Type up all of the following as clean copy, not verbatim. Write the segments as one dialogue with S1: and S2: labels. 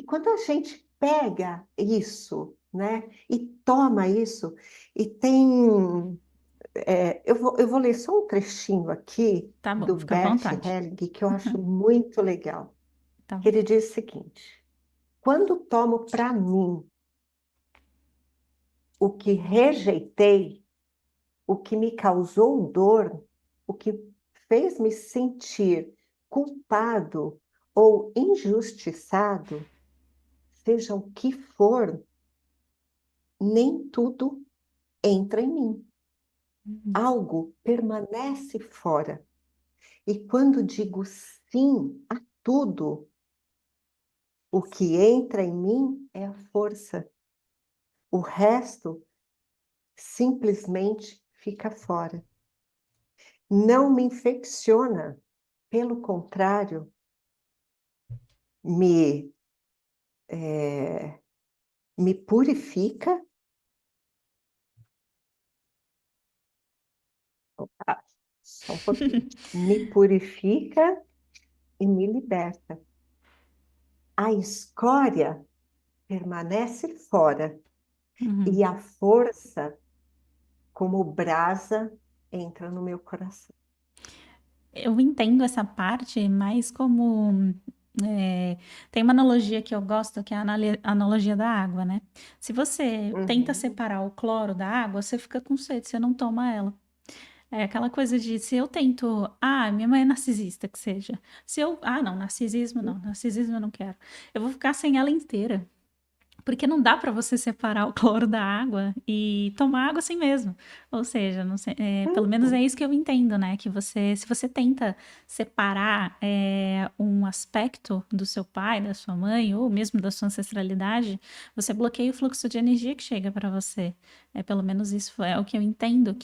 S1: quando a gente pega isso, né, e toma isso, e tem. Eu vou ler só um trechinho aqui
S2: Tá bom,
S1: do
S2: fica à
S1: Bert
S2: vontade.
S1: Helling, que eu acho muito legal.
S2: Tá
S1: Que
S2: bom.
S1: ele diz o seguinte: quando tomo para mim o que rejeitei, o que me causou dor, o que fez me sentir culpado ou injustiçado, seja o que for, nem tudo entra em mim.
S2: Uhum.
S1: Algo permanece fora. E quando digo sim a tudo, o que entra em mim é a força. O resto simplesmente fica fora. Não me infecciona, pelo contrário, me, eh, me purifica, ah, só um pouquinho, me purifica e me liberta. A escória permanece fora
S2: Uhum.
S1: e a força, como brasa, entra no meu coração.
S2: Eu entendo essa parte mais como. Tem uma analogia que eu gosto, que é a analogia da água, né? Se você tenta
S1: Uhum.
S2: separar o cloro da água, você fica com sede, você não toma ela. É aquela coisa de se eu tento, minha mãe é narcisista, que seja. Se eu, não, narcisismo não, narcisismo eu não quero. Eu vou ficar sem ela inteira. Porque não dá para você separar o cloro da água e tomar água assim mesmo. Ou seja, não sei, pelo menos é
S1: Uhum.
S2: isso que eu entendo, né? Que você, se você tenta separar um aspecto do seu pai, da sua mãe, ou mesmo da sua ancestralidade, você bloqueia o fluxo de energia que chega para você. Pelo menos isso é o que eu entendo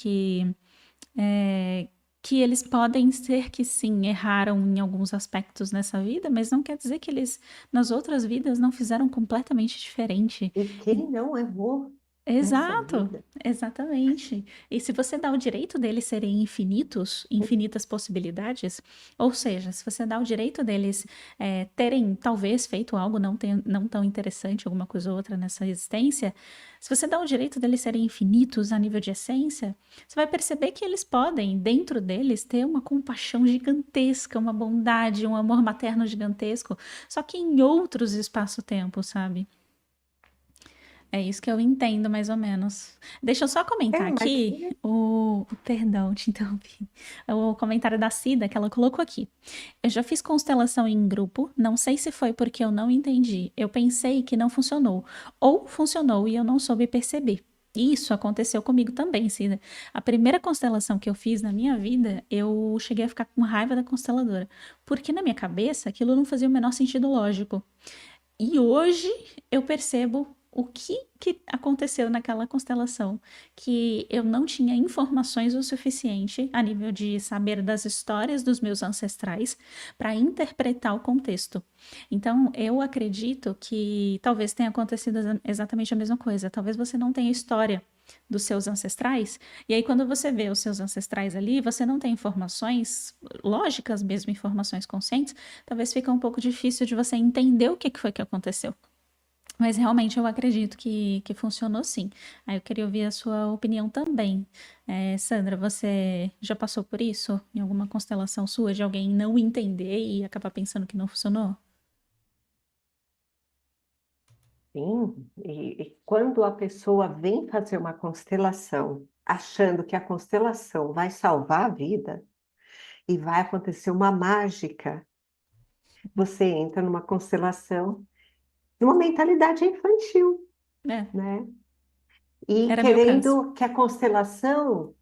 S2: é, que eles podem ser que sim, erraram em alguns aspectos nessa vida, mas não quer dizer que eles, nas outras vidas, não fizeram completamente diferente.
S1: E quem não errou nessa
S2: Exato,
S1: vida?
S2: exatamente. E se você dá o direito deles serem infinitos, infinitas possibilidades, ou seja, se você dá o direito deles terem talvez feito algo não tão interessante, alguma coisa ou outra nessa existência, se você dá o direito deles serem infinitos a nível de essência, você vai perceber que eles podem, dentro deles, ter uma compaixão gigantesca, uma bondade, um amor materno gigantesco, só que em outros espaço-tempo, sabe? É isso que eu entendo, mais ou menos. Deixa eu só comentar
S1: Mas
S2: aqui perdão, te interrompi. O comentário da Cida que ela colocou aqui. Eu já fiz constelação em grupo, não sei se foi porque eu não entendi. Eu pensei que não funcionou. Ou funcionou e eu não soube perceber. Isso aconteceu comigo também, Cida. A primeira constelação que eu fiz na minha vida, eu cheguei a ficar com raiva da consteladora. Porque na minha cabeça aquilo não fazia o menor sentido lógico. E hoje eu percebo o que aconteceu naquela constelação, que eu não tinha informações o suficiente a nível de saber das histórias dos meus ancestrais para interpretar o contexto. Então, eu acredito que talvez tenha acontecido exatamente a mesma coisa. Talvez você não tenha história dos seus ancestrais, e aí quando você vê os seus ancestrais ali, você não tem informações lógicas, mesmo informações conscientes, talvez fica um pouco difícil de você entender o que foi que aconteceu. Mas realmente eu acredito que funcionou sim. Aí eu queria ouvir a sua opinião também. Sandra, você já passou por isso? Em alguma constelação sua de alguém não entender e acabar pensando que não funcionou?
S1: sim, e quando a pessoa vem fazer uma constelação, achando que a constelação vai salvar a vida e vai acontecer uma mágica, você entra numa constelação, numa mentalidade infantil,
S2: É,
S1: né? E
S2: era meu caso.
S1: querendo que a constelação,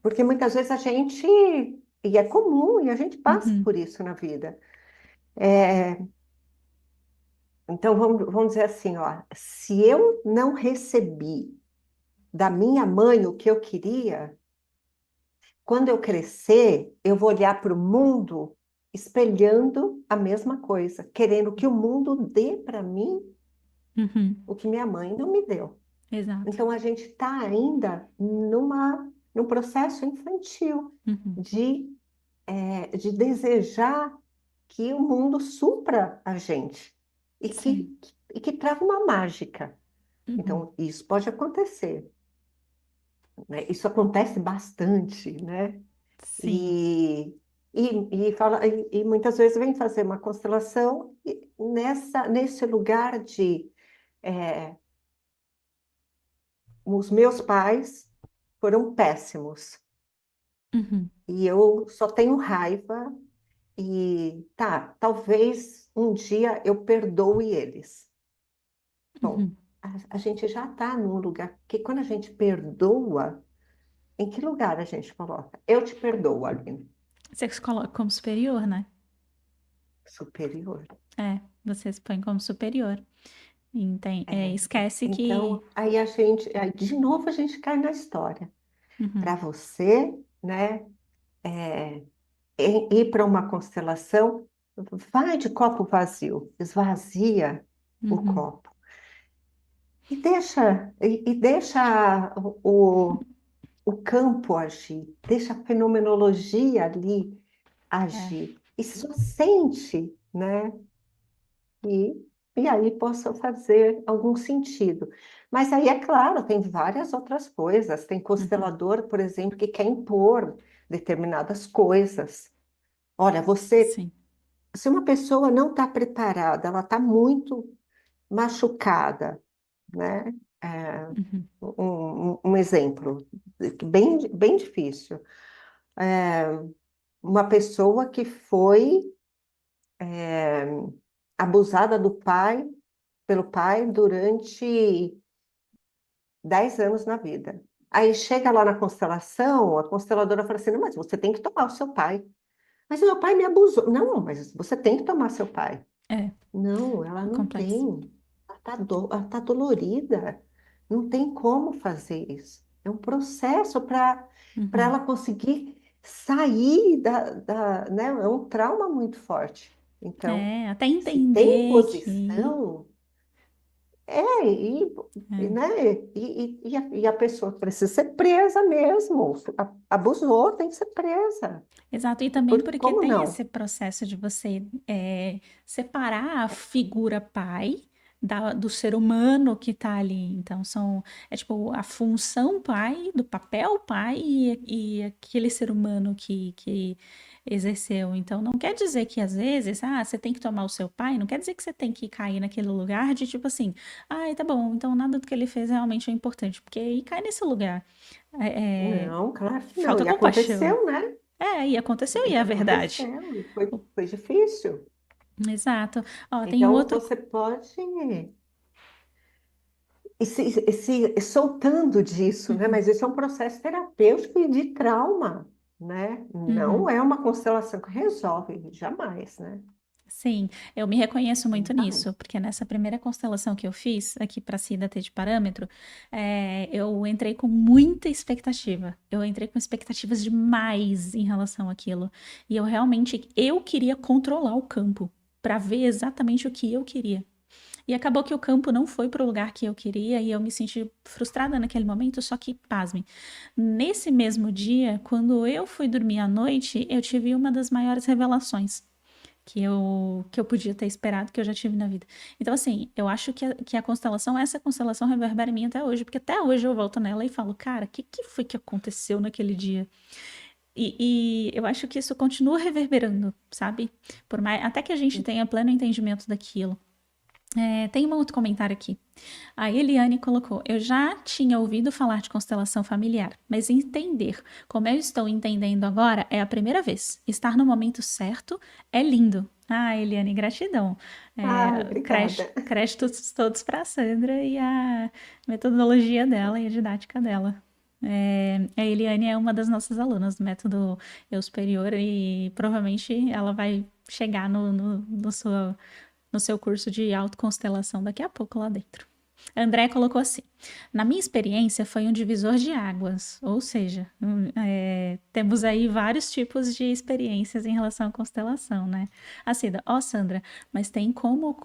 S1: porque muitas vezes a gente, e é comum, e a gente passa
S2: Uhum,
S1: por isso na vida. É, então vamos dizer assim, ó, se eu não recebi da minha mãe o que eu queria, quando eu crescer, eu vou olhar para o mundo espelhando a mesma coisa, querendo que o mundo dê para mim
S2: uhum,
S1: o que minha mãe não me deu.
S2: exato.
S1: Então a gente está ainda num processo infantil
S2: Uhum,
S1: de, de desejar que o mundo supra a gente. e
S2: Sim.
S1: que trava uma mágica.
S2: Uhum.
S1: Então, isso pode acontecer, né? Isso acontece bastante, né?
S2: Sim.
S1: E, e muitas vezes vem fazer uma constelação nesse lugar de é, os meus pais foram péssimos
S2: Uhum.
S1: e eu só tenho raiva e tá, talvez um dia eu perdoe eles. Bom,
S2: Uhum.
S1: a gente já está num lugar que quando a gente perdoa, em que lugar a gente coloca? Eu te perdoo, Aline.
S2: Você se coloca como superior, né?
S1: Superior.
S2: É, você se põe como superior.
S1: É,
S2: Esquece que.
S1: então, aí de novo a gente cai na história. Para
S2: Uhum.
S1: você, né, é, ir para uma constelação, vai de copo vazio, esvazia o
S2: Uhum.
S1: copo e deixa o campo agir, deixa a fenomenologia ali
S2: É.
S1: agir e só sente, né? E aí possa fazer algum sentido. Mas aí, é claro, tem várias outras coisas. Tem
S2: Uhum.
S1: constelador, por exemplo, que quer impor determinadas coisas. Olha,
S2: Sim.
S1: se uma pessoa não está preparada, ela está muito machucada, né? É,
S2: Uhum.
S1: um exemplo bem difícil. Uma pessoa que foi é, abusada pelo pai durante 10 anos na vida. Aí chega lá na constelação, a consteladora fala assim: "Não, mas você tem que tomar o seu pai. Mas o meu pai me abusou. Não, mas você tem que tomar seu pai.
S2: É.
S1: Não, ela
S2: É
S1: não
S2: complexo.
S1: tem. Ela tá dolorida. Não tem como fazer isso. É um processo para
S2: Uhum.
S1: ela conseguir sair né? É um trauma muito forte. Então,
S2: É, até
S1: se tem
S2: entender que.
S1: posição, é,
S2: É.
S1: né? E a pessoa precisa ser presa mesmo. Abusou, tem que ser presa.
S2: Exato, e também porque
S1: Como
S2: tem esse
S1: não?
S2: processo de você separar a figura pai do ser humano que tá ali. Então, é tipo a função pai, do papel pai e aquele ser humano que exerceu. Então, não quer dizer que às vezes, você tem que tomar o seu pai, não quer dizer que você tem que cair naquele lugar de tipo assim, tá bom, então nada do que ele fez realmente é importante, porque aí cai nesse lugar.
S1: Não, claro que não.
S2: Falta
S1: E
S2: compaixão.
S1: aconteceu, né?
S2: E aconteceu e
S1: E
S2: é verdade.
S1: aconteceu, e foi difícil.
S2: Exato. Ó, tem um
S1: Então,
S2: outro.
S1: você pode ir se soltando disso, né?
S2: Uhum,
S1: Mas isso é um processo terapêutico e de trauma, né? Não
S2: uhum.
S1: é uma constelação que resolve, jamais, né?
S2: Sim, eu me reconheço muito
S1: Jamais.
S2: nisso, porque nessa primeira constelação que eu fiz aqui para a Cida T de parâmetro, eu entrei com muita expectativa. Eu entrei com expectativas demais em relação àquilo. E eu queria controlar o campo para ver exatamente o que eu queria. E acabou que o campo não foi para o lugar que eu queria e eu me senti frustrada naquele momento, só que, pasme, nesse mesmo dia, quando eu fui dormir à noite, eu tive uma das maiores revelações que eu podia ter esperado, que eu já tive na vida. Então, assim, eu acho que a constelação, essa constelação reverbera em mim até hoje, porque até hoje eu volto nela e falo, cara, o que foi que aconteceu naquele dia? E eu acho que isso continua reverberando, sabe? Por mais, até que a gente tenha pleno entendimento daquilo. Tem um outro comentário aqui. A Eliane colocou: Eu já tinha ouvido falar de constelação familiar, mas entender como eu estou entendendo agora é a primeira vez. Estar no momento certo é lindo. Eliane, gratidão.
S1: Ai, obrigada.
S2: Créditos todos para a Sandra e a metodologia dela e a didática dela. A Eliane é uma das nossas alunas do método Eu Superior e provavelmente ela vai chegar no seu curso de autoconstelação daqui a pouco lá dentro. André colocou assim: na minha experiência, foi um divisor de águas, ou seja, temos aí vários tipos de experiências em relação à constelação, né? A Cida, Sandra, mas tem como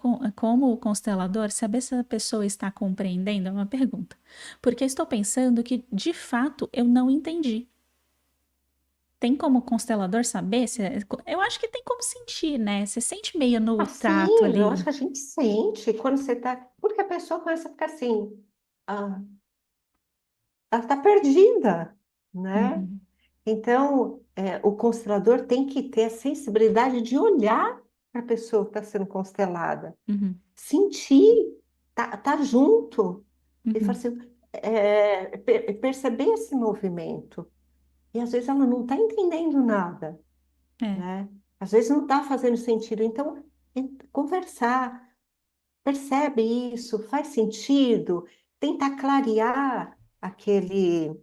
S2: o constelador saber se a pessoa está compreendendo? É uma pergunta. Porque estou pensando que, de fato, eu não entendi. Tem como o constelador saber? Eu acho que tem como sentir, né? Você sente meio no tato
S1: Assim, eu acho
S2: ali.
S1: que a gente sente quando você tá. Porque a pessoa começa a ficar assim, ah, ela está perdida, né?
S2: Uhum,
S1: Então, o constelador tem que ter a sensibilidade de olhar para a pessoa que está sendo constelada,
S2: uhum,
S1: sentir, tá junto, e falar
S2: uhum.
S1: assim, perceber esse movimento. E às vezes ela não está entendendo nada,
S2: É.
S1: né? Às vezes não está fazendo sentido. Então, conversar, percebe isso, faz sentido, tentar clarear aquele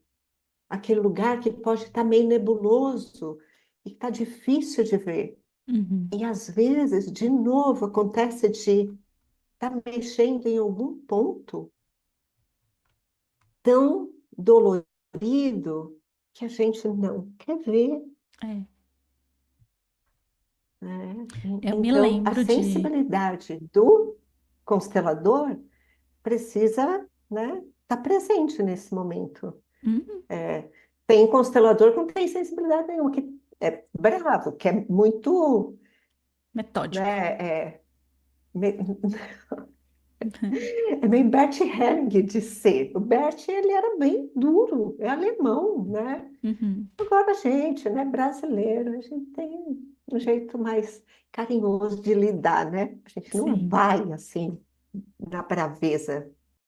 S1: lugar que pode estar meio nebuloso e está difícil de ver.
S2: Uhum.
S1: E às vezes, de novo, acontece de estar mexendo em algum ponto tão dolorido que a gente não quer ver,
S2: É.
S1: né?
S2: Eu me
S1: Então, a
S2: lembro de.
S1: sensibilidade do constelador precisa, né, estar presente nesse momento.
S2: Uhum.
S1: É, tem constelador que não tem sensibilidade nenhuma, que é bravo, que é muito,
S2: Metódico.
S1: né, me- é meio Bert Helling de ser. O Bert, ele era bem duro, é alemão, né?
S2: Uhum.
S1: Agora a gente, né, brasileiro, a gente tem um jeito mais carinhoso de lidar, né? A gente não
S2: Sim.
S1: vai, assim, na braveza.